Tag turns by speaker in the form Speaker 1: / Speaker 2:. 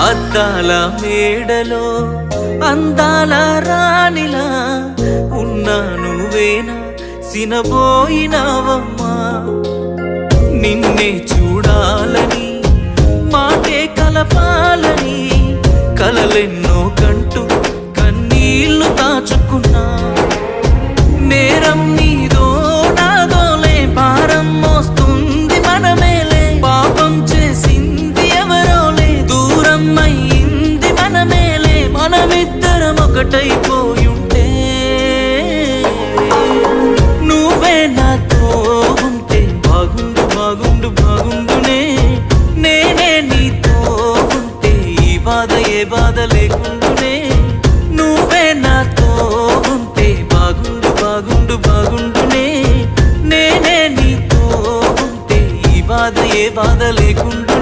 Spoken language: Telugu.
Speaker 1: అద్దాల మేడలో అందాల రాణిలా ఉన్నా నువ్వేనా సినబోయినావమ్మా నిన్నే చూడాలని మాటే కలపాలని కలలెన్నో కంటూ కన్నీళ్లు దాచుకున్నా నేరం నీదో నాదోలే భారం మోస్తుంది మనమేలే పాపం చేసింది ఎవరోలే దూరం అయింది మనమేలే మనమిద్దరం ఒకటైపోయుంటే నువ్వే నాతో ఉంటే బాగుండు బాగుండు బాగుండునే నేనే నీతో ఉంటే ఈ బాధ ఏ బాధ లేకుండునే నువ్వే నాతో ఉంటే బాగుండు బాగుండు బాగుండునే నేనే నీతో ఉంటే ఈ బాధ ఏ బాధ లేకుండా